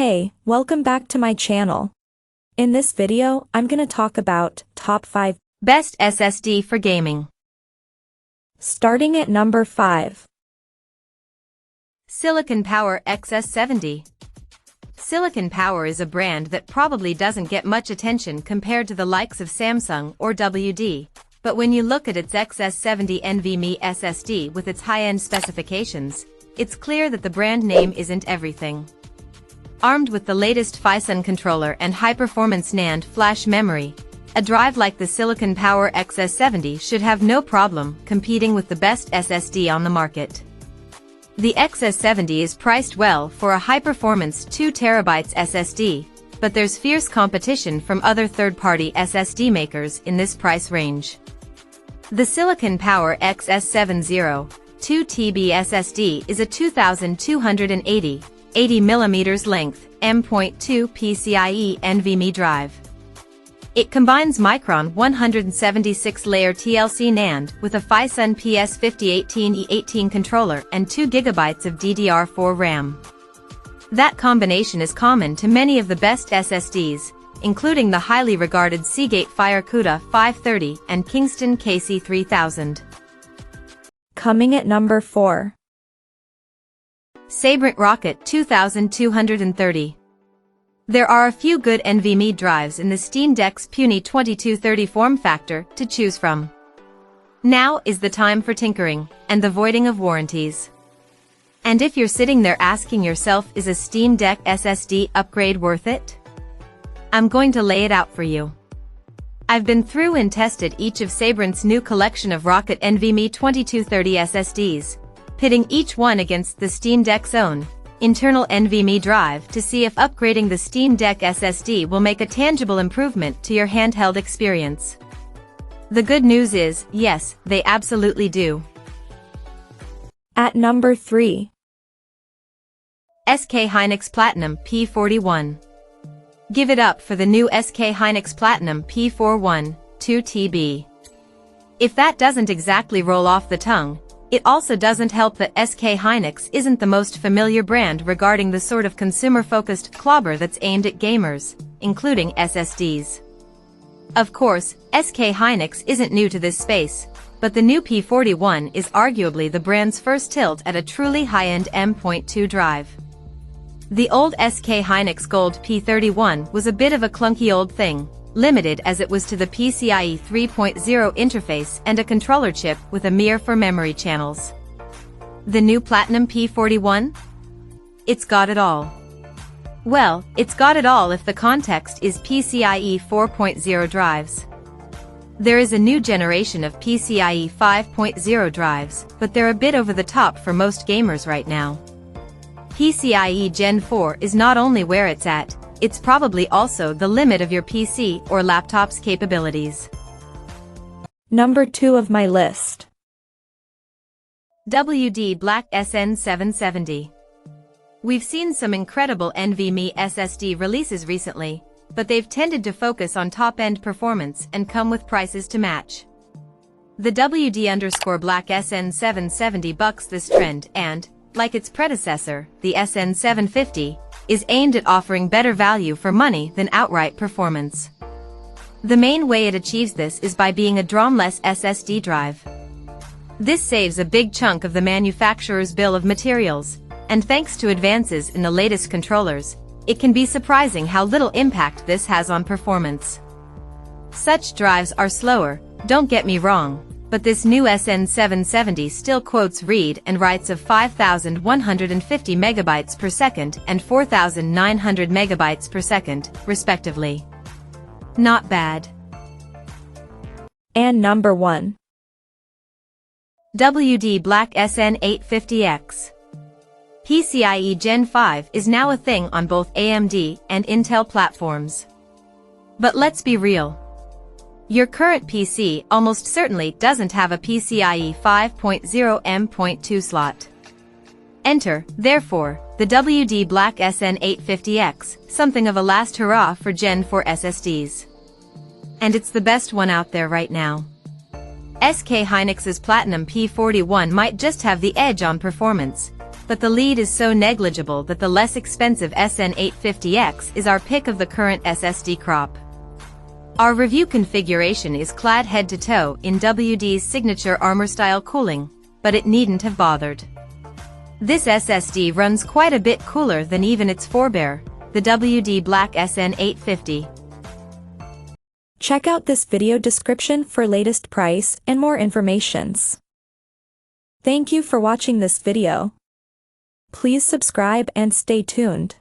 Hey, welcome back to my channel. In this video, I'm gonna talk about top 5 best SSD for gaming. Starting at number 5. Silicon Power XS70. Silicon Power is a brand that probably doesn't get much attention compared to the likes of Samsung or WD, but when you look at its XS70 NVMe SSD with its high-end specifications, it's clear that the brand name isn't everything. Armed with the latest Phison controller and high-performance NAND flash memory, a drive like the Silicon Power XS70 should have no problem competing with the best SSD on the market. The XS70 is priced well for a high-performance 2TB SSD, but there's fierce competition from other third-party SSD makers in this price range. The Silicon Power XS70 2TB SSD is a 2280 80mm length, M.2 PCIe NVMe drive. It combines Micron 176-layer TLC NAND with a Phison PS5018E18 controller and 2 GB of DDR4 RAM. That combination is common to many of the best SSDs, including the highly regarded Seagate FireCuda 530 and Kingston KC3000. Coming at number 4. Sabrent Rocket 2230. There are a few good NVMe drives in the Steam Deck's puny 2230 form factor to choose from. Now is the time for tinkering and the voiding of warranties. And if you're sitting there asking yourself, is a Steam Deck SSD upgrade worth it? I'm going to lay it out for you. I've been through and tested each of Sabrent's new collection of Rocket NVMe 2230 SSDs, pitting each one against the Steam Deck's own internal NVMe drive to see if upgrading the Steam Deck SSD will make a tangible improvement to your handheld experience. The good news is, yes, they absolutely do. At number 3. SK Hynix Platinum P41. Give it up for the new SK Hynix Platinum P41 2TB. If that doesn't exactly roll off the tongue, it also doesn't help that SK Hynix isn't the most familiar brand regarding the sort of consumer-focused clobber that's aimed at gamers, including SSDs. Of course, SK Hynix isn't new to this space, but the new P41 is arguably the brand's first tilt at a truly high-end M.2 drive. The old SK Hynix Gold P31 was a bit of a clunky old thing, limited as it was to the PCIe 3.0 interface and a controller chip with a mirror for memory channels. The new Platinum P41? It's got it all. Well, it's got it all if the context is PCIe 4.0 drives. There is a new generation of PCIe 5.0 drives, but they're a bit over the top for most gamers right now. PCIe Gen 4 is not only where it's at, it's probably also the limit of your PC or laptop's capabilities. Number 2 of my list. WD Black SN770. We've seen some incredible NVMe SSD releases recently, but they've tended to focus on top-end performance and come with prices to match. The WD_Black SN770 bucks this trend and, like its predecessor, the SN750, is aimed at offering better value for money than outright performance. The main way it achieves this is by being a DRAM-less SSD drive. This saves a big chunk of the manufacturer's bill of materials, and thanks to advances in the latest controllers, it can be surprising how little impact this has on performance. Such drives are slower, don't get me wrong, but this new SN770 still quotes read and writes of 5,150 megabytes per second and 4,900 megabytes per second, respectively. Not bad. And number 1. WD Black SN850X. PCIe Gen 5 is now a thing on both AMD and Intel platforms. But let's be real. Your current PC almost certainly doesn't have a PCIe 5.0 M.2 slot. Enter, therefore, the WD Black SN850X, something of a last hurrah for Gen 4 SSDs. And it's the best one out there right now. SK Hynix's Platinum P41 might just have the edge on performance, but the lead is so negligible that the less expensive SN850X is our pick of the current SSD crop. Our review configuration is clad head to toe in WD's signature armor-style cooling, but it needn't have bothered. This SSD runs quite a bit cooler than even its forebear, the WD Black SN850. Check out this video description for latest price and more informations. Thank you for watching this video. Please subscribe and stay tuned.